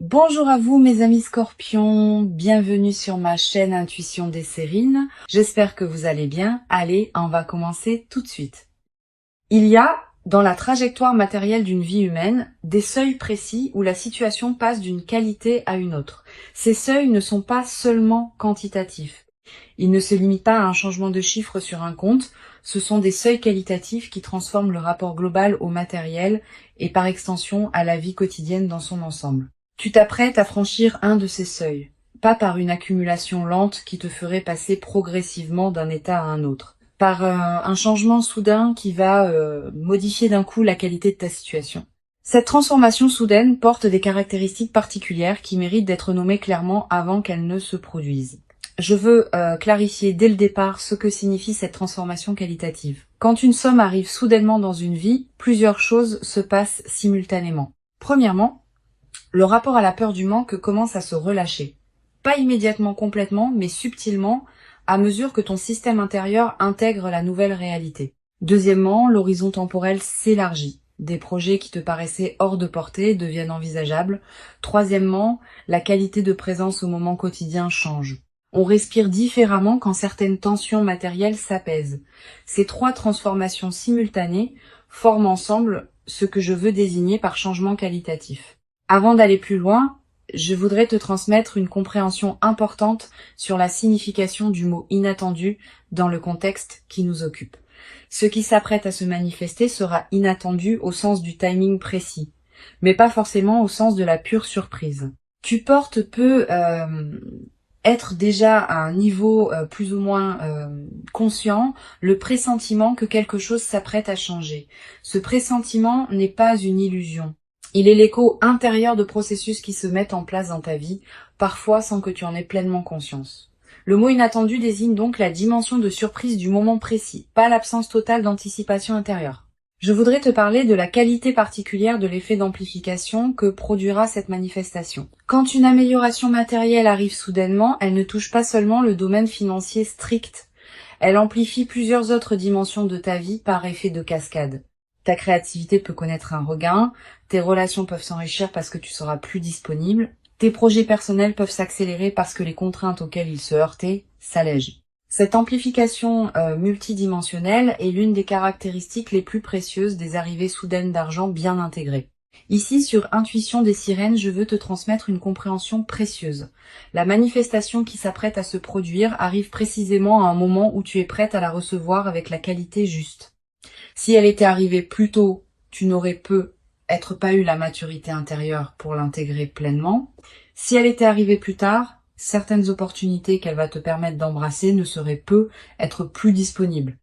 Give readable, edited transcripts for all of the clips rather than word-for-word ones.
Bonjour à vous mes amis scorpions, bienvenue sur ma chaîne Intuition des Sérines. J'espère que vous allez bien. Allez, on va commencer tout de suite. Il y a, dans la trajectoire matérielle d'une vie humaine, des seuils précis où la situation passe d'une qualité à une autre. Ces seuils ne sont pas seulement quantitatifs. Ils ne se limitent pas à un changement de chiffre sur un compte, ce sont des seuils qualitatifs qui transforment le rapport global au matériel et par extension à la vie quotidienne dans son ensemble. Tu t'apprêtes à franchir un de ces seuils, pas par une accumulation lente qui te ferait passer progressivement d'un état à un autre, par un changement soudain qui va modifier d'un coup la qualité de ta situation. Cette transformation soudaine porte des caractéristiques particulières qui méritent d'être nommées clairement avant qu'elles ne se produisent. Je veux clarifier dès le départ ce que signifie cette transformation qualitative. Quand une somme arrive soudainement dans une vie, plusieurs choses se passent simultanément. Premièrement, le rapport à la peur du manque commence à se relâcher. Pas immédiatement complètement, mais subtilement, à mesure que ton système intérieur intègre la nouvelle réalité. Deuxièmement, l'horizon temporel s'élargit. Des projets qui te paraissaient hors de portée deviennent envisageables. Troisièmement, la qualité de présence au moment quotidien change. On respire différemment quand certaines tensions matérielles s'apaisent. Ces trois transformations simultanées forment ensemble ce que je veux désigner par changement qualitatif. Avant d'aller plus loin, je voudrais te transmettre une compréhension importante sur la signification du mot inattendu dans le contexte qui nous occupe. Ce qui s'apprête à se manifester sera inattendu au sens du timing précis, mais pas forcément au sens de la pure surprise. Tu portes peut être déjà à un niveau plus ou moins conscient le pressentiment que quelque chose s'apprête à changer. Ce pressentiment n'est pas une illusion. Il est l'écho intérieur de processus qui se mettent en place dans ta vie, parfois sans que tu en aies pleinement conscience. Le mot inattendu désigne donc la dimension de surprise du moment précis, pas l'absence totale d'anticipation intérieure. Je voudrais te parler de la qualité particulière de l'effet d'amplification que produira cette manifestation. Quand une amélioration matérielle arrive soudainement, elle ne touche pas seulement le domaine financier strict, elle amplifie plusieurs autres dimensions de ta vie par effet de cascade. Ta créativité peut connaître un regain, tes relations peuvent s'enrichir parce que tu seras plus disponible, tes projets personnels peuvent s'accélérer parce que les contraintes auxquelles ils se heurtaient s'allègent. Cette amplification multidimensionnelle est l'une des caractéristiques les plus précieuses des arrivées soudaines d'argent bien intégrées. Ici, sur Intuition des Sirènes, je veux te transmettre une compréhension précieuse. La manifestation qui s'apprête à se produire arrive précisément à un moment où tu es prête à la recevoir avec la qualité juste. Si elle était arrivée plus tôt, tu n'aurais peut-être pas eu la maturité intérieure pour l'intégrer pleinement. Si elle était arrivée plus tard, certaines opportunités qu'elle va te permettre d'embrasser ne seraient peut-être plus disponibles.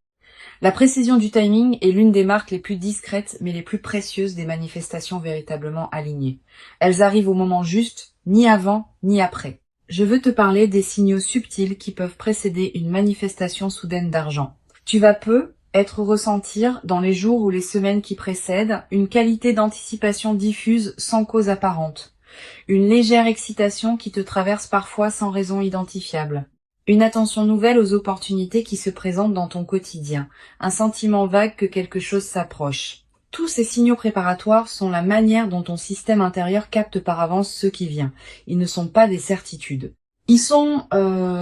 La précision du timing est l'une des marques les plus discrètes mais les plus précieuses des manifestations véritablement alignées. Elles arrivent au moment juste, ni avant ni après. Je veux te parler des signaux subtils qui peuvent précéder une manifestation soudaine d'argent. Tu vas être ressentir dans les jours ou les semaines qui précèdent une qualité d'anticipation diffuse sans cause apparente, une légère excitation qui te traverse parfois sans raison identifiable, une attention nouvelle aux opportunités qui se présentent dans ton quotidien, un sentiment vague que quelque chose s'approche. Tous ces signaux préparatoires sont la manière dont ton système intérieur capte par avance ce qui vient. Ils ne sont pas des certitudes. Ils sont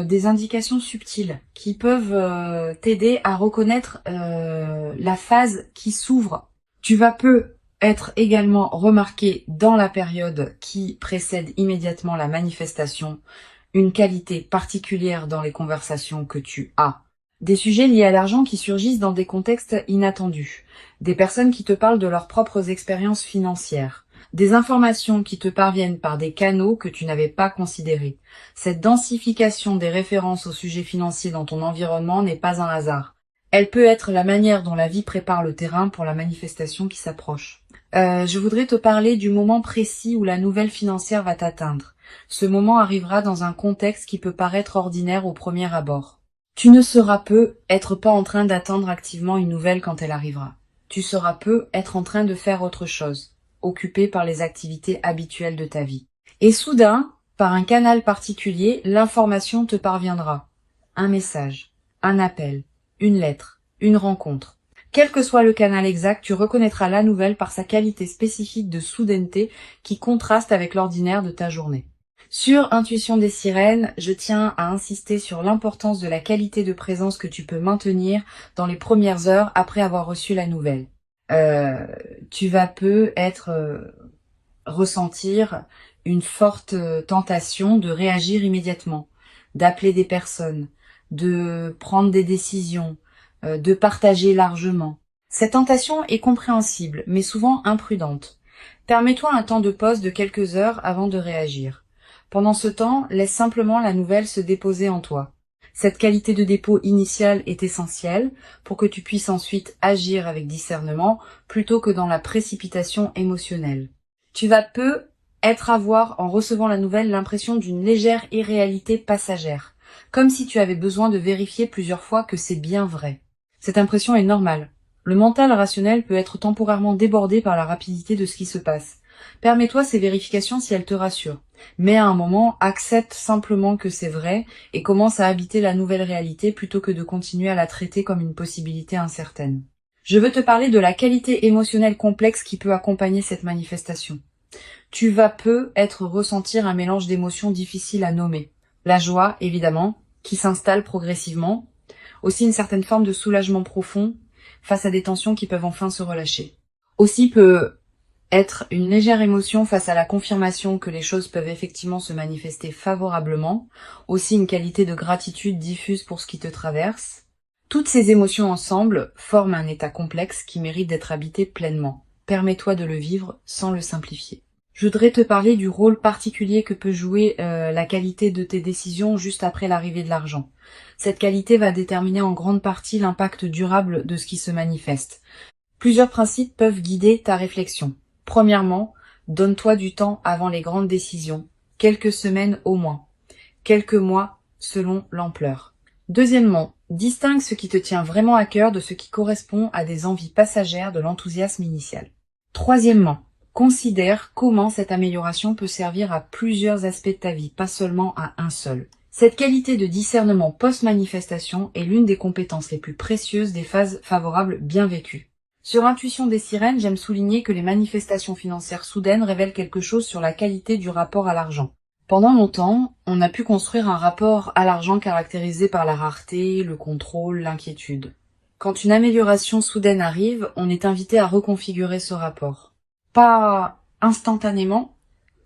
des indications subtiles qui peuvent t'aider à reconnaître la phase qui s'ouvre. Tu vas être également remarqué dans la période qui précède immédiatement la manifestation une qualité particulière dans les conversations que tu as. Des sujets liés à l'argent qui surgissent dans des contextes inattendus. Des personnes qui te parlent de leurs propres expériences financières. Des informations qui te parviennent par des canaux que tu n'avais pas considérés. Cette densification des références au sujet financier dans ton environnement n'est pas un hasard. Elle peut être la manière dont la vie prépare le terrain pour la manifestation qui s'approche. Je voudrais te parler du moment précis où la nouvelle financière va t'atteindre. Ce moment arrivera dans un contexte qui peut paraître ordinaire au premier abord. Tu ne seras peut-être pas en train d'attendre activement une nouvelle quand elle arrivera. Tu seras peut-être en train de faire autre chose, occupé par les activités habituelles de ta vie. Et soudain, par un canal particulier, l'information te parviendra. Un message, un appel, une lettre, une rencontre. Quel que soit le canal exact, tu reconnaîtras la nouvelle par sa qualité spécifique de soudaineté qui contraste avec l'ordinaire de ta journée. Sur Intuition des sirènes, je tiens à insister sur l'importance de la qualité de présence que tu peux maintenir dans les premières heures après avoir reçu la nouvelle. Tu vas ressentir une forte tentation de réagir immédiatement, d'appeler des personnes, de prendre des décisions, de partager largement. Cette tentation est compréhensible, mais souvent imprudente. Permets-toi un temps de pause de quelques heures avant de réagir. Pendant ce temps, laisse simplement la nouvelle se déposer en toi. Cette qualité de dépôt initiale est essentielle pour que tu puisses ensuite agir avec discernement plutôt que dans la précipitation émotionnelle. Tu vas avoir, en recevant la nouvelle, l'impression d'une légère irréalité passagère, comme si tu avais besoin de vérifier plusieurs fois que c'est bien vrai. Cette impression est normale. Le mental rationnel peut être temporairement débordé par la rapidité de ce qui se passe. Permets-toi ces vérifications si elles te rassurent. Mais à un moment, accepte simplement que c'est vrai et commence à habiter la nouvelle réalité plutôt que de continuer à la traiter comme une possibilité incertaine. Je veux te parler de la qualité émotionnelle complexe qui peut accompagner cette manifestation. Tu vas ressentir un mélange d'émotions difficiles à nommer. La joie, évidemment, qui s'installe progressivement. Aussi une certaine forme de soulagement profond face à des tensions qui peuvent enfin se relâcher. Aussi peut être une légère émotion face à la confirmation que les choses peuvent effectivement se manifester favorablement. Aussi une qualité de gratitude diffuse pour ce qui te traverse. Toutes ces émotions ensemble forment un état complexe qui mérite d'être habité pleinement. Permets-toi de le vivre sans le simplifier. Je voudrais te parler du rôle particulier que peut jouer la qualité de tes décisions juste après l'arrivée de l'argent. Cette qualité va déterminer en grande partie l'impact durable de ce qui se manifeste. Plusieurs principes peuvent guider ta réflexion. Premièrement, donne-toi du temps avant les grandes décisions, quelques semaines au moins, quelques mois selon l'ampleur. Deuxièmement, distingue ce qui te tient vraiment à cœur de ce qui correspond à des envies passagères de l'enthousiasme initial. Troisièmement, considère comment cette amélioration peut servir à plusieurs aspects de ta vie, pas seulement à un seul. Cette qualité de discernement post-manifestation est l'une des compétences les plus précieuses des phases favorables bien vécues. Sur Intuition des sirènes, j'aime souligner que les manifestations financières soudaines révèlent quelque chose sur la qualité du rapport à l'argent. Pendant longtemps, on a pu construire un rapport à l'argent caractérisé par la rareté, le contrôle, l'inquiétude. Quand une amélioration soudaine arrive, on est invité à reconfigurer ce rapport. Pas instantanément,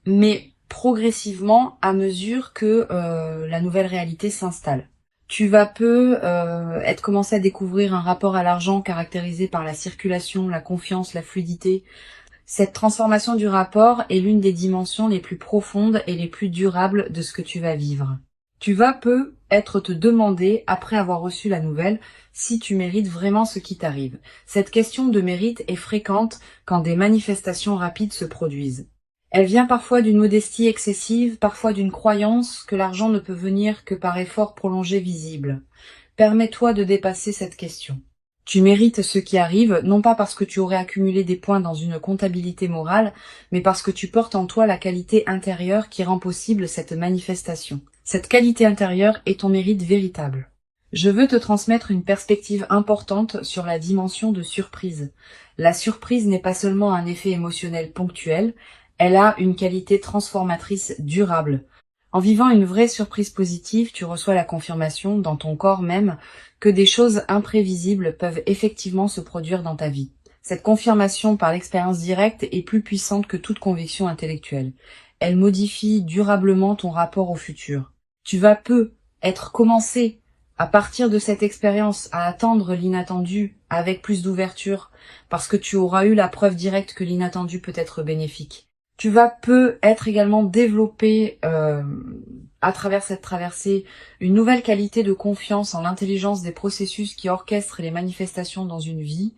mais progressivement à mesure que la nouvelle réalité s'installe. Tu vas commencer à découvrir un rapport à l'argent caractérisé par la circulation, la confiance, la fluidité. Cette transformation du rapport est l'une des dimensions les plus profondes et les plus durables de ce que tu vas vivre. Tu vas te demander, après avoir reçu la nouvelle, si tu mérites vraiment ce qui t'arrive. Cette question de mérite est fréquente quand des manifestations rapides se produisent. Elle vient parfois d'une modestie excessive, parfois d'une croyance que l'argent ne peut venir que par effort prolongé visible. Permets-toi de dépasser cette question. Tu mérites ce qui arrive, non pas parce que tu aurais accumulé des points dans une comptabilité morale, mais parce que tu portes en toi la qualité intérieure qui rend possible cette manifestation. Cette qualité intérieure est ton mérite véritable. Je veux te transmettre une perspective importante sur la dimension de surprise. La surprise n'est pas seulement un effet émotionnel ponctuel, elle a une qualité transformatrice durable. En vivant une vraie surprise positive, tu reçois la confirmation, dans ton corps même, que des choses imprévisibles peuvent effectivement se produire dans ta vie. Cette confirmation par l'expérience directe est plus puissante que toute conviction intellectuelle. Elle modifie durablement ton rapport au futur. Tu vas commencer, à partir de cette expérience, à attendre l'inattendu avec plus d'ouverture, parce que tu auras eu la preuve directe que l'inattendu peut être bénéfique. Tu vas également développer, à travers cette traversée, une nouvelle qualité de confiance en l'intelligence des processus qui orchestrent les manifestations dans une vie.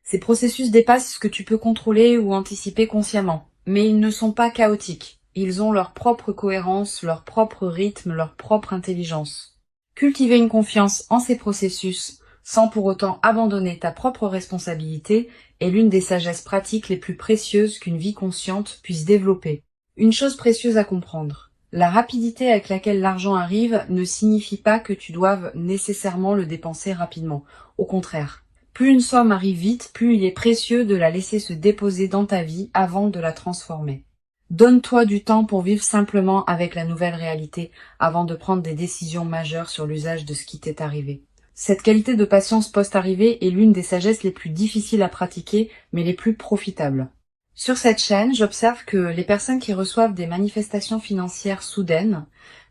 Ces processus dépassent ce que tu peux contrôler ou anticiper consciemment, mais ils ne sont pas chaotiques. Ils ont leur propre cohérence, leur propre rythme, leur propre intelligence. Cultiver une confiance en ces processus, sans pour autant abandonner ta propre responsabilité, est l'une des sagesses pratiques les plus précieuses qu'une vie consciente puisse développer. Une chose précieuse à comprendre. La rapidité avec laquelle l'argent arrive ne signifie pas que tu doives nécessairement le dépenser rapidement. Au contraire. Plus une somme arrive vite, plus il est précieux de la laisser se déposer dans ta vie avant de la transformer. Donne-toi du temps pour vivre simplement avec la nouvelle réalité avant de prendre des décisions majeures sur l'usage de ce qui t'est arrivé. Cette qualité de patience post-arrivée est l'une des sagesses les plus difficiles à pratiquer, mais les plus profitables. Sur cette chaîne, j'observe que les personnes qui reçoivent des manifestations financières soudaines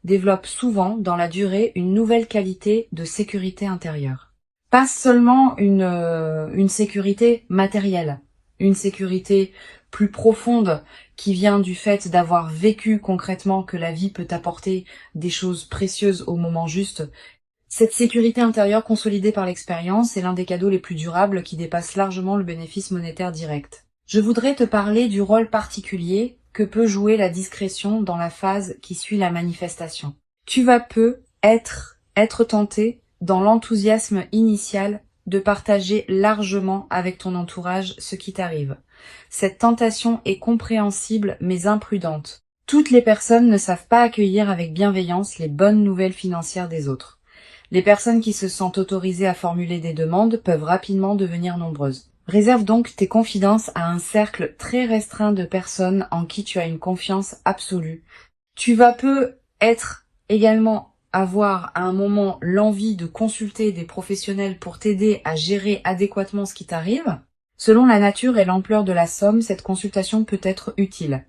développent souvent, dans la durée, une nouvelle qualité de sécurité intérieure. Pas seulement une sécurité matérielle, une sécurité plus profonde qui vient du fait d'avoir vécu concrètement que la vie peut t'apporter des choses précieuses au moment juste. Cette sécurité intérieure consolidée par l'expérience est l'un des cadeaux les plus durables qui dépasse largement le bénéfice monétaire direct. Je voudrais te parler du rôle particulier que peut jouer la discrétion dans la phase qui suit la manifestation. Tu vas être tenté, dans l'enthousiasme initial, de partager largement avec ton entourage ce qui t'arrive. Cette tentation est compréhensible mais imprudente. Toutes les personnes ne savent pas accueillir avec bienveillance les bonnes nouvelles financières des autres. Les personnes qui se sentent autorisées à formuler des demandes peuvent rapidement devenir nombreuses. Réserve donc tes confidences à un cercle très restreint de personnes en qui tu as une confiance absolue. Tu vas être également avoir à un moment l'envie de consulter des professionnels pour t'aider à gérer adéquatement ce qui t'arrive. Selon la nature et l'ampleur de la somme, cette consultation peut être utile.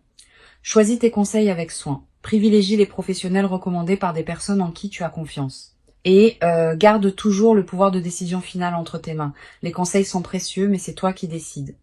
Choisis tes conseils avec soin. Privilégie les professionnels recommandés par des personnes en qui tu as confiance. Et garde toujours le pouvoir de décision finale entre tes mains. Les conseils sont précieux, mais c'est toi qui décides.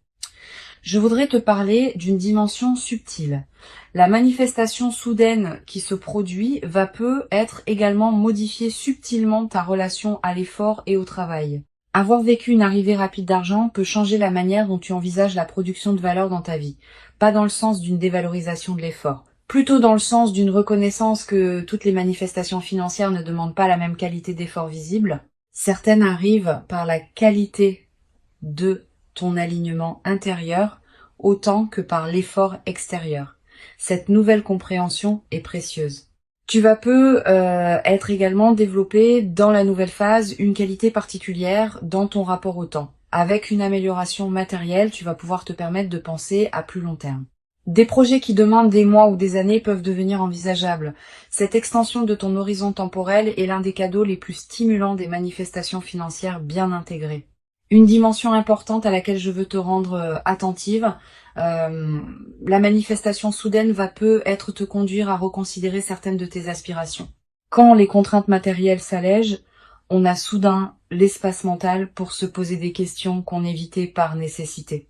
Je voudrais te parler d'une dimension subtile. La manifestation soudaine qui se produit peut-être également modifier subtilement ta relation à l'effort et au travail. Avoir vécu une arrivée rapide d'argent peut changer la manière dont tu envisages la production de valeur dans ta vie. Pas dans le sens d'une dévalorisation de l'effort. Plutôt dans le sens d'une reconnaissance que toutes les manifestations financières ne demandent pas la même qualité d'effort visible. Certaines arrivent par la qualité de ton alignement intérieur autant que par l'effort extérieur. Cette nouvelle compréhension est précieuse. Tu vas être également développé dans la nouvelle phase une qualité particulière dans ton rapport au temps. Avec une amélioration matérielle, tu vas pouvoir te permettre de penser à plus long terme. Des projets qui demandent des mois ou des années peuvent devenir envisageables. Cette extension de ton horizon temporel est l'un des cadeaux les plus stimulants des manifestations financières bien intégrées. Une dimension importante à laquelle je veux te rendre attentive, la manifestation soudaine va peut-être te conduire à reconsidérer certaines de tes aspirations. Quand les contraintes matérielles s'allègent, on a soudain l'espace mental pour se poser des questions qu'on évitait par nécessité.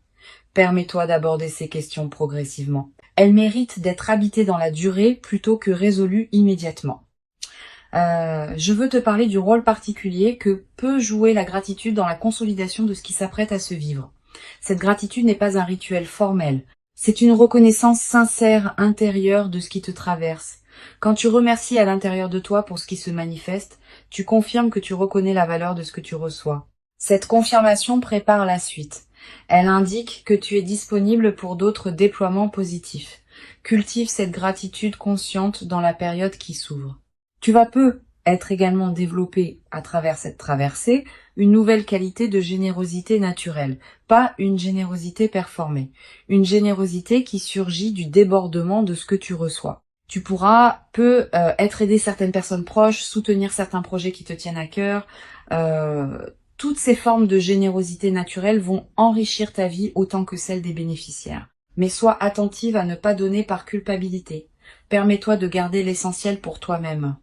Permets-toi d'aborder ces questions progressivement. Elles méritent d'être habitées dans la durée plutôt que résolues immédiatement. Je veux te parler du rôle particulier que peut jouer la gratitude dans la consolidation de ce qui s'apprête à se vivre. Cette gratitude n'est pas un rituel formel. C'est une reconnaissance sincère intérieure de ce qui te traverse. Quand tu remercies à l'intérieur de toi pour ce qui se manifeste, tu confirmes que tu reconnais la valeur de ce que tu reçois. Cette confirmation prépare la suite. Elle indique que tu es disponible pour d'autres déploiements positifs. Cultive cette gratitude consciente dans la période qui s'ouvre. Tu vas être également développé à travers cette traversée une nouvelle qualité de générosité naturelle, pas une générosité performée, une générosité qui surgit du débordement de ce que tu reçois. Tu pourras être aider certaines personnes proches, soutenir certains projets qui te tiennent à cœur. Toutes ces formes de générosité naturelle vont enrichir ta vie autant que celle des bénéficiaires. Mais sois attentive à ne pas donner par culpabilité. Permets-toi de garder l'essentiel pour toi-même.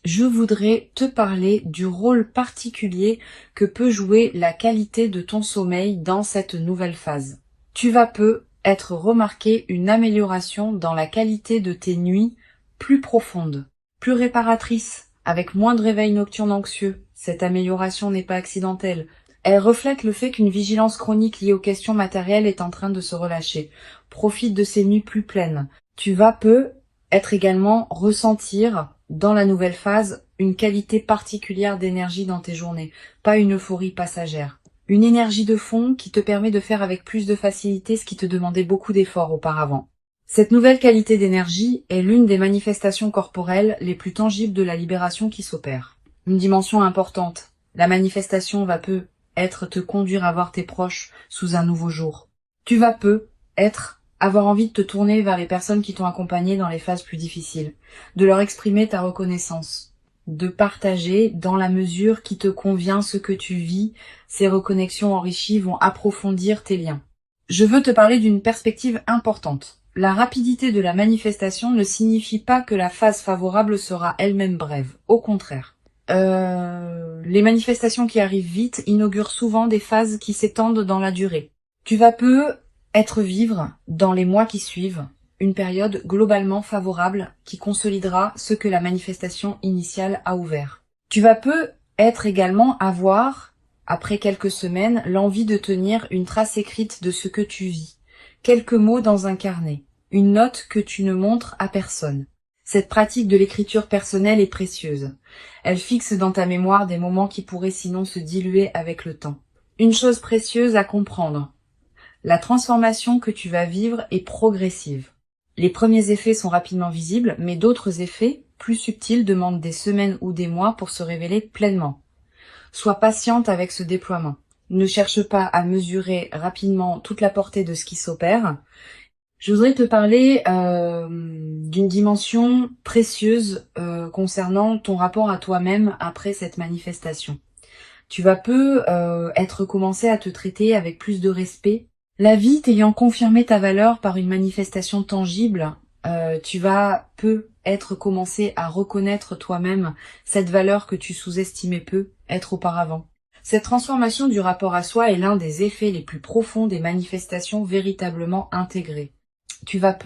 Je voudrais te parler du rôle particulier que peut jouer la qualité de ton sommeil dans cette nouvelle phase. Tu vas être remarqué une amélioration dans la qualité de tes nuits plus profondes, plus réparatrices, avec moins de réveils nocturnes anxieux. Cette amélioration n'est pas accidentelle. Elle reflète le fait qu'une vigilance chronique liée aux questions matérielles est en train de se relâcher. Profite de ces nuits plus pleines. Tu vas être également ressentir dans la nouvelle phase une qualité particulière d'énergie dans tes journées, pas une euphorie passagère. Une énergie de fond qui te permet de faire avec plus de facilité ce qui te demandait beaucoup d'efforts auparavant. Cette nouvelle qualité d'énergie est l'une des manifestations corporelles les plus tangibles de la libération qui s'opère. Une dimension importante. La manifestation va te conduire à voir tes proches sous un nouveau jour. Tu vas avoir envie de te tourner vers les personnes qui t'ont accompagné dans les phases plus difficiles, de leur exprimer ta reconnaissance, de partager dans la mesure qui te convient ce que tu vis. Ces reconnexions enrichies vont approfondir tes liens. Je veux te parler d'une perspective importante. La rapidité de la manifestation ne signifie pas que la phase favorable sera elle-même brève. Au contraire. Les manifestations qui arrivent vite inaugurent souvent des phases qui s'étendent dans la durée. Tu vas vivre dans les mois qui suivent une période globalement favorable qui consolidera ce que la manifestation initiale a ouvert. Tu vas également avoir, après quelques semaines, l'envie de tenir une trace écrite de ce que tu vis. Quelques mots dans un carnet, une note que tu ne montres à personne. Cette pratique de l'écriture personnelle est précieuse. Elle fixe dans ta mémoire des moments qui pourraient sinon se diluer avec le temps. Une chose précieuse à comprendre. La transformation que tu vas vivre est progressive. Les premiers effets sont rapidement visibles, mais d'autres effets, plus subtils, demandent des semaines ou des mois pour se révéler pleinement. Sois patiente avec ce déploiement. Ne cherche pas à mesurer rapidement toute la portée de ce qui s'opère. Je voudrais te parler d'une dimension précieuse concernant ton rapport à toi-même après cette manifestation. Tu vas commencer à te traiter avec plus de respect. La vie t'ayant confirmé ta valeur par une manifestation tangible, tu vas commencer à reconnaître toi-même cette valeur que tu sous-estimais être auparavant. Cette transformation du rapport à soi est l'un des effets les plus profonds des manifestations véritablement intégrées. Tu vas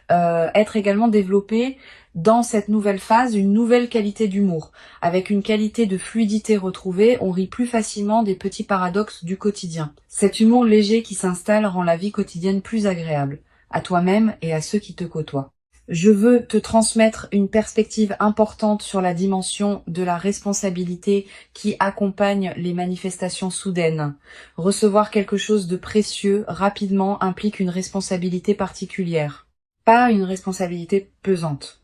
être également développé dans cette nouvelle phase une nouvelle qualité d'humour. Avec une qualité de fluidité retrouvée, on rit plus facilement des petits paradoxes du quotidien. Cet humour léger qui s'installe rend la vie quotidienne plus agréable, à toi-même et à ceux qui te côtoient. Je veux te transmettre une perspective importante sur la dimension de la responsabilité qui accompagne les manifestations soudaines. Recevoir quelque chose de précieux rapidement implique une responsabilité particulière. Pas une responsabilité pesante.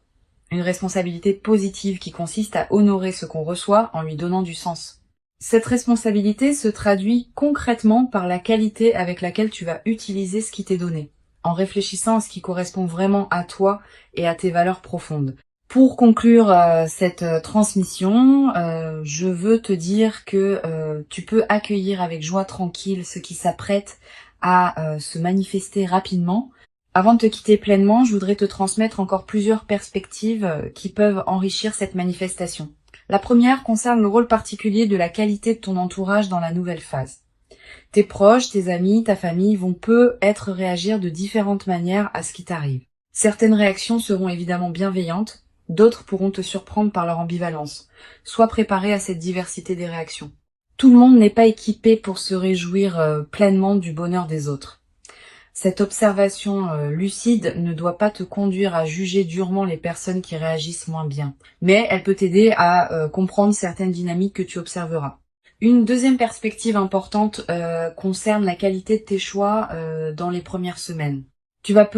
Une responsabilité positive qui consiste à honorer ce qu'on reçoit en lui donnant du sens. Cette responsabilité se traduit concrètement par la qualité avec laquelle tu vas utiliser ce qui t'est donné, en réfléchissant à ce qui correspond vraiment à toi et à tes valeurs profondes. Pour conclure cette transmission, je veux te dire que tu peux accueillir avec joie tranquille ce qui s'apprête à se manifester rapidement. Avant de te quitter pleinement, je voudrais te transmettre encore plusieurs perspectives qui peuvent enrichir cette manifestation. La première concerne le rôle particulier de la qualité de ton entourage dans la nouvelle phase. Tes proches, tes amis, ta famille vont réagir de différentes manières à ce qui t'arrive. Certaines réactions seront évidemment bienveillantes, d'autres pourront te surprendre par leur ambivalence. Sois préparé à cette diversité des réactions. Tout le monde n'est pas équipé pour se réjouir pleinement du bonheur des autres. Cette observation lucide ne doit pas te conduire à juger durement les personnes qui réagissent moins bien, mais elle peut t'aider à comprendre certaines dynamiques que tu observeras. Une deuxième perspective importante concerne la qualité de tes choix dans les premières semaines. Tu vas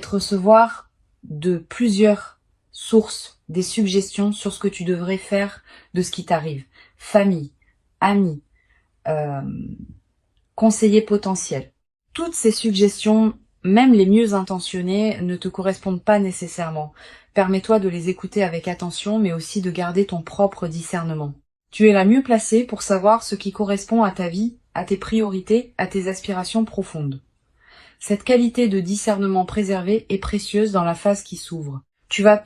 recevoir de plusieurs sources des suggestions sur ce que tu devrais faire de ce qui t'arrive. Famille, amis, conseillers potentiels. Toutes ces suggestions, même les mieux intentionnées, ne te correspondent pas nécessairement. Permets-toi de les écouter avec attention, mais aussi de garder ton propre discernement. Tu es la mieux placée pour savoir ce qui correspond à ta vie, à tes priorités, à tes aspirations profondes. Cette qualité de discernement préservé est précieuse dans la phase qui s'ouvre. Tu vas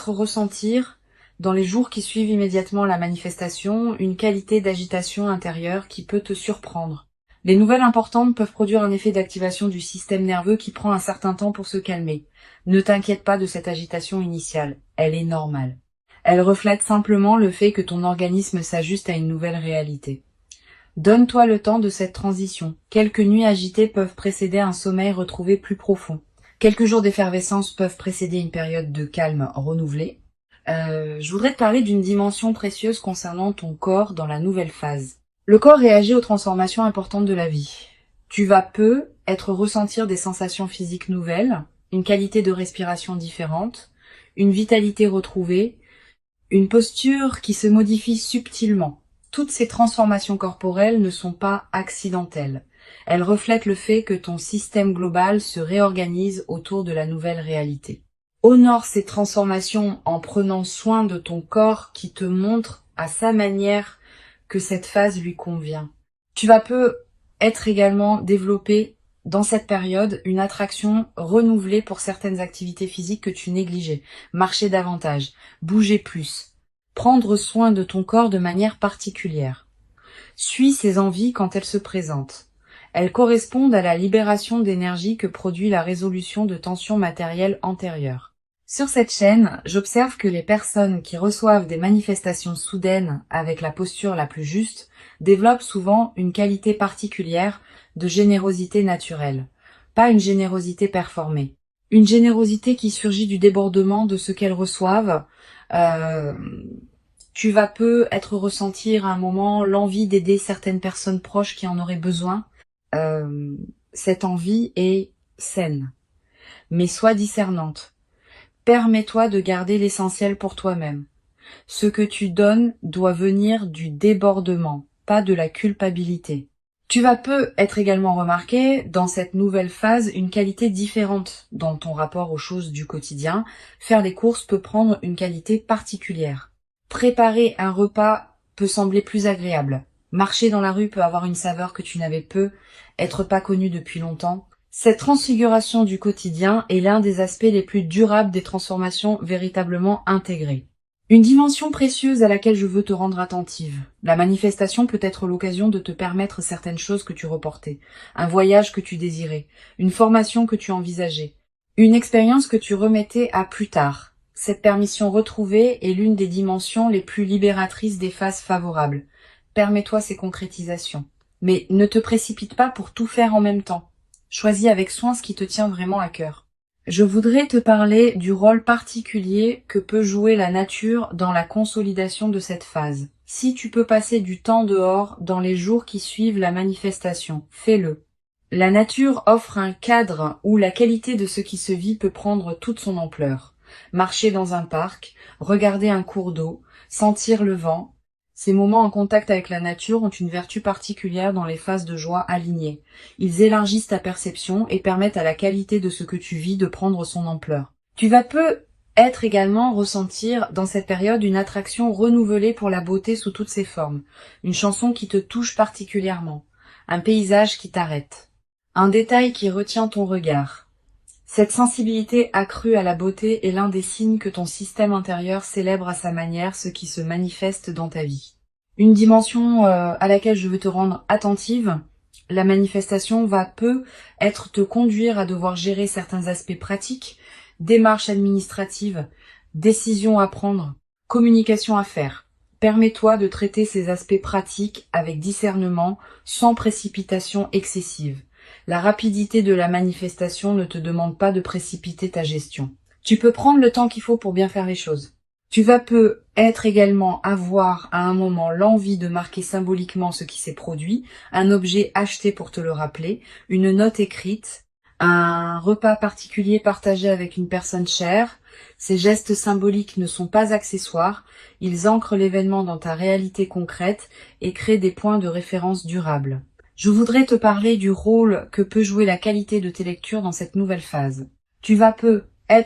ressentir, dans les jours qui suivent immédiatement la manifestation, une qualité d'agitation intérieure qui peut te surprendre. Les nouvelles importantes peuvent produire un effet d'activation du système nerveux qui prend un certain temps pour se calmer. Ne t'inquiète pas de cette agitation initiale, elle est normale. Elle reflète simplement le fait que ton organisme s'ajuste à une nouvelle réalité. Donne-toi le temps de cette transition. Quelques nuits agitées peuvent précéder un sommeil retrouvé plus profond. Quelques jours d'effervescence peuvent précéder une période de calme renouvelée. Je voudrais te parler d'une dimension précieuse concernant ton corps dans la nouvelle phase. Le corps réagit aux transformations importantes de la vie. Tu vas ressentir des sensations physiques nouvelles, une qualité de respiration différente, une vitalité retrouvée, une posture qui se modifie subtilement. Toutes ces transformations corporelles ne sont pas accidentelles. Elles reflètent le fait que ton système global se réorganise autour de la nouvelle réalité. Honore ces transformations en prenant soin de ton corps qui te montre à sa manière que cette phase lui convient. Tu vas être également développé dans cette période une attraction renouvelée pour certaines activités physiques que tu négligeais. Marcher davantage, bouger plus, prendre soin de ton corps de manière particulière. Suis ces envies quand elles se présentent. Elles correspondent à la libération d'énergie que produit la résolution de tensions matérielles antérieures. Sur cette chaîne, j'observe que les personnes qui reçoivent des manifestations soudaines avec la posture la plus juste développent souvent une qualité particulière de générosité naturelle, pas une générosité performée. Une générosité qui surgit du débordement de ce qu'elles reçoivent. Tu vas peut-être ressentir à un moment l'envie d'aider certaines personnes proches qui en auraient besoin. Cette envie est saine, mais sois discernante. Permets-toi de garder l'essentiel pour toi-même. Ce que tu donnes doit venir du débordement, pas de la culpabilité. Tu vas être également remarquer dans cette nouvelle phase une qualité différente dans ton rapport aux choses du quotidien. Faire des courses peut prendre une qualité particulière. Préparer un repas peut sembler plus agréable. Marcher dans la rue peut avoir une saveur que tu n'avais être pas connu depuis longtemps. Cette transfiguration du quotidien est l'un des aspects les plus durables des transformations véritablement intégrées. Une dimension précieuse à laquelle je veux te rendre attentive. La manifestation peut être l'occasion de te permettre certaines choses que tu reportais, un voyage que tu désirais, une formation que tu envisageais, une expérience que tu remettais à plus tard. Cette permission retrouvée est l'une des dimensions les plus libératrices des phases favorables. Permets-toi ces concrétisations. Mais ne te précipite pas pour tout faire en même temps. Choisis avec soin ce qui te tient vraiment à cœur. Je voudrais te parler du rôle particulier que peut jouer la nature dans la consolidation de cette phase. Si tu peux passer du temps dehors dans les jours qui suivent la manifestation, fais-le. La nature offre un cadre où la qualité de ce qui se vit peut prendre toute son ampleur. Marcher dans un parc, regarder un cours d'eau, sentir le vent. Ces moments en contact avec la nature ont une vertu particulière dans les phases de joie alignées. Ils élargissent ta perception et permettent à la qualité de ce que tu vis de prendre son ampleur. Tu vas être également ressentir dans cette période une attraction renouvelée pour la beauté sous toutes ses formes. Une chanson qui te touche particulièrement. Un paysage qui t'arrête. Un détail qui retient ton regard. Cette sensibilité accrue à la beauté est l'un des signes que ton système intérieur célèbre à sa manière ce qui se manifeste dans ta vie. Une dimension à laquelle je veux te rendre attentive, la manifestation va te conduire à devoir gérer certains aspects pratiques, démarches administratives, décisions à prendre, communication à faire. Permets-toi de traiter ces aspects pratiques avec discernement, sans précipitation excessive. La rapidité de la manifestation ne te demande pas de précipiter ta gestion. Tu peux prendre le temps qu'il faut pour bien faire les choses. Tu vas être également avoir à un moment l'envie de marquer symboliquement ce qui s'est produit, un objet acheté pour te le rappeler, une note écrite, un repas particulier partagé avec une personne chère. Ces gestes symboliques ne sont pas accessoires, ils ancrent l'événement dans ta réalité concrète et créent des points de référence durables. Je voudrais te parler du rôle que peut jouer la qualité de tes lectures dans cette nouvelle phase. Tu vas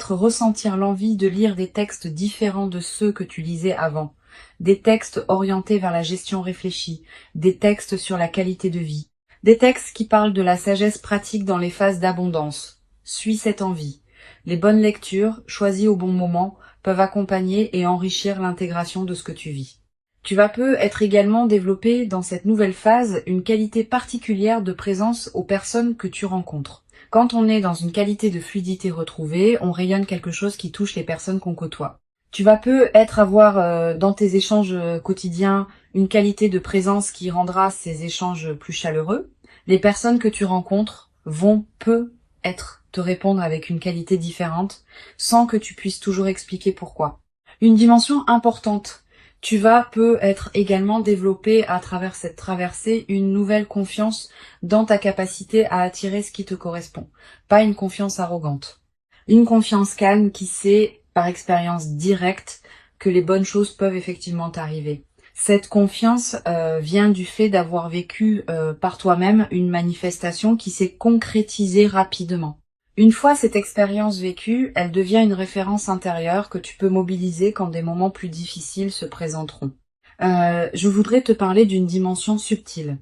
ressentir l'envie de lire des textes différents de ceux que tu lisais avant, des textes orientés vers la gestion réfléchie, des textes sur la qualité de vie, des textes qui parlent de la sagesse pratique dans les phases d'abondance. Suis cette envie. Les bonnes lectures, choisies au bon moment, peuvent accompagner et enrichir l'intégration de ce que tu vis. Tu vas être également développé dans cette nouvelle phase une qualité particulière de présence aux personnes que tu rencontres. Quand on est dans une qualité de fluidité retrouvée, on rayonne quelque chose qui touche les personnes qu'on côtoie. Tu vas avoir dans tes échanges quotidiens une qualité de présence qui rendra ces échanges plus chaleureux. Les personnes que tu rencontres vont te répondre avec une qualité différente sans que tu puisses toujours expliquer pourquoi. Une dimension importante. Tu vas être également développer à travers cette traversée une nouvelle confiance dans ta capacité à attirer ce qui te correspond. Pas une confiance arrogante. Une confiance calme qui sait, par expérience directe, que les bonnes choses peuvent effectivement t'arriver. Cette confiance vient du fait d'avoir vécu par toi-même une manifestation qui s'est concrétisée rapidement. Une fois cette expérience vécue, elle devient une référence intérieure que tu peux mobiliser quand des moments plus difficiles se présenteront. Je voudrais te parler d'une dimension subtile.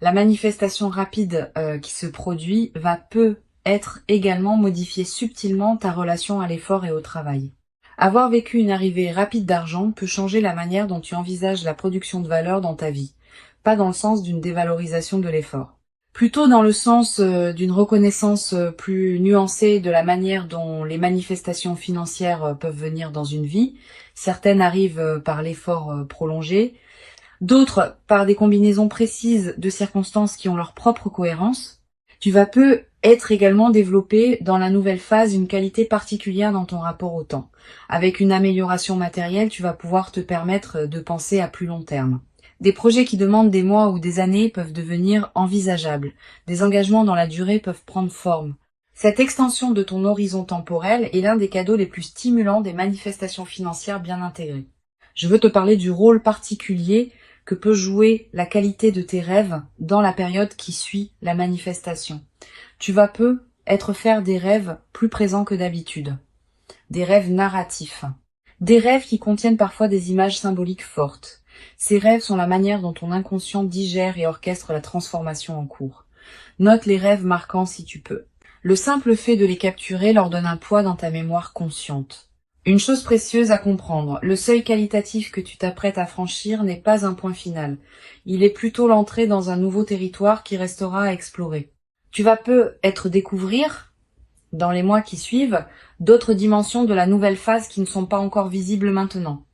La manifestation rapide qui se produit peut être également modifier subtilement ta relation à l'effort et au travail. Avoir vécu une arrivée rapide d'argent peut changer la manière dont tu envisages la production de valeur dans ta vie, pas dans le sens d'une dévalorisation de l'effort. Plutôt dans le sens d'une reconnaissance plus nuancée de la manière dont les manifestations financières peuvent venir dans une vie. Certaines arrivent par l'effort prolongé, d'autres par des combinaisons précises de circonstances qui ont leur propre cohérence. Tu vas peu être également développé dans la nouvelle phase une qualité particulière dans ton rapport au temps. Avec une amélioration matérielle, tu vas pouvoir te permettre de penser à plus long terme. Des projets qui demandent des mois ou des années peuvent devenir envisageables. Des engagements dans la durée peuvent prendre forme. Cette extension de ton horizon temporel est l'un des cadeaux les plus stimulants des manifestations financières bien intégrées. Je veux te parler du rôle particulier que peut jouer la qualité de tes rêves dans la période qui suit la manifestation. Tu vas peu être faire des rêves plus présents que d'habitude. Des rêves narratifs. Des rêves qui contiennent parfois des images symboliques fortes. Ces rêves sont la manière dont ton inconscient digère et orchestre la transformation en cours. Note les rêves marquants si tu peux. Le simple fait de les capturer leur donne un poids dans ta mémoire consciente. Une chose précieuse à comprendre, le seuil qualitatif que tu t'apprêtes à franchir n'est pas un point final. Il est plutôt l'entrée dans un nouveau territoire qui restera à explorer. Tu vas peut-être découvrir, dans les mois qui suivent, d'autres dimensions de la nouvelle phase qui ne sont pas encore visibles maintenant.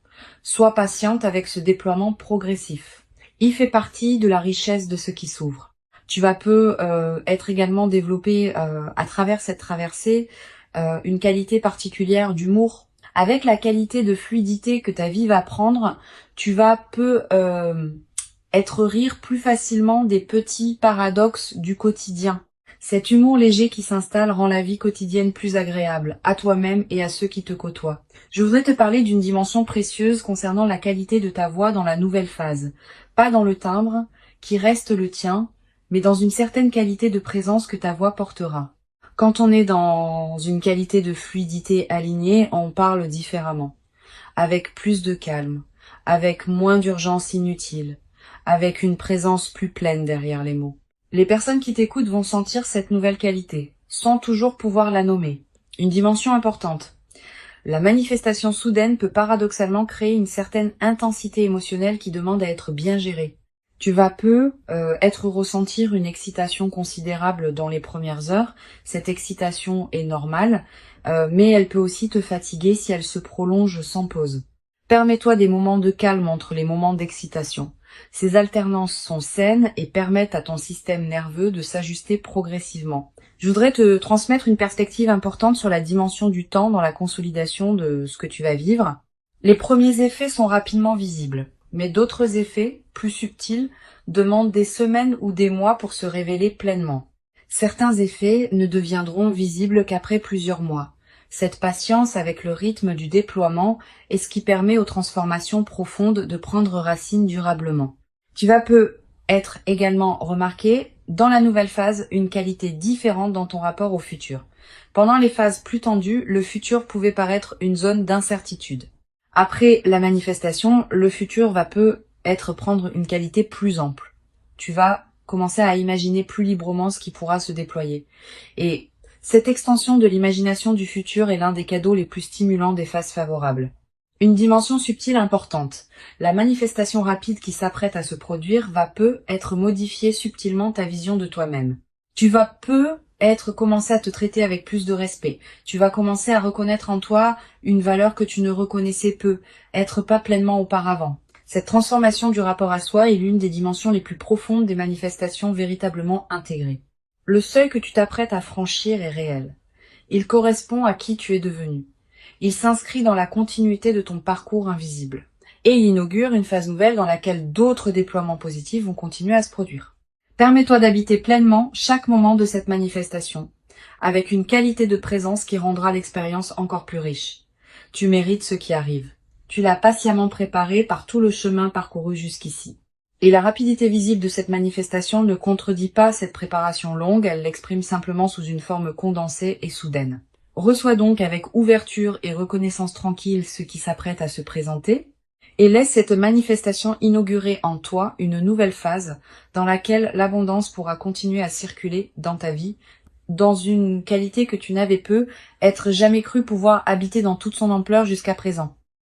Sois patiente avec ce déploiement progressif. Il fait partie de la richesse de ce qui s'ouvre. Tu vas être également développé à travers cette traversée une qualité particulière d'humour. Avec la qualité de fluidité que ta vie va prendre, tu vas être rire plus facilement des petits paradoxes du quotidien. Cet humour léger qui s'installe rend la vie quotidienne plus agréable, à toi-même et à ceux qui te côtoient. Je voudrais te parler d'une dimension précieuse concernant la qualité de ta voix dans la nouvelle phase. Pas dans le timbre, qui reste le tien, mais dans une certaine qualité de présence que ta voix portera. Quand on est dans une qualité de fluidité alignée, on parle différemment, avec plus de calme, avec moins d'urgence inutile, avec une présence plus pleine derrière les mots. Les personnes qui t'écoutent vont sentir cette nouvelle qualité, sans toujours pouvoir la nommer. Une dimension importante. La manifestation soudaine peut paradoxalement créer une certaine intensité émotionnelle qui demande à être bien gérée. Tu vas ressentir une excitation considérable dans les premières heures. Cette excitation est normale, mais elle peut aussi te fatiguer si elle se prolonge sans pause. Permets-toi des moments de calme entre les moments d'excitation. Ces alternances sont saines et permettent à ton système nerveux de s'ajuster progressivement. Je voudrais te transmettre une perspective importante sur la dimension du temps dans la consolidation de ce que tu vas vivre. Les premiers effets sont rapidement visibles, mais d'autres effets, plus subtils, demandent des semaines ou des mois pour se révéler pleinement. Certains effets ne deviendront visibles qu'après plusieurs mois. Cette patience avec le rythme du déploiement est ce qui permet aux transformations profondes de prendre racine durablement. Tu vas être également remarqué dans la nouvelle phase une qualité différente dans ton rapport au futur. Pendant les phases plus tendues, le futur pouvait paraître une zone d'incertitude. Après la manifestation, le futur va prendre une qualité plus ample. Tu vas commencer à imaginer plus librement ce qui pourra se déployer. Et cette extension de l'imagination du futur est l'un des cadeaux les plus stimulants des phases favorables. Une dimension subtile importante. La manifestation rapide qui s'apprête à se produire va être modifier subtilement ta vision de toi-même. Tu vas commencer à te traiter avec plus de respect. Tu vas commencer à reconnaître en toi une valeur que tu ne reconnaissais être pas pleinement auparavant. Cette transformation du rapport à soi est l'une des dimensions les plus profondes des manifestations véritablement intégrées. Le seuil que tu t'apprêtes à franchir est réel. Il correspond à qui tu es devenu. Il s'inscrit dans la continuité de ton parcours invisible. Et il inaugure une phase nouvelle dans laquelle d'autres déploiements positifs vont continuer à se produire. Permets-toi d'habiter pleinement chaque moment de cette manifestation, avec une qualité de présence qui rendra l'expérience encore plus riche. Tu mérites ce qui arrive. Tu l'as patiemment préparé par tout le chemin parcouru jusqu'ici. Et la rapidité visible de cette manifestation ne contredit pas cette préparation longue, elle l'exprime simplement sous une forme condensée et soudaine. Reçois donc avec ouverture et reconnaissance tranquille ce qui s'apprête à se présenter, et laisse cette manifestation inaugurer en toi une nouvelle phase dans laquelle l'abondance pourra continuer à circuler dans ta vie, dans une qualité que tu n'avais être jamais cru pouvoir habiter dans toute son ampleur jusqu'à présent.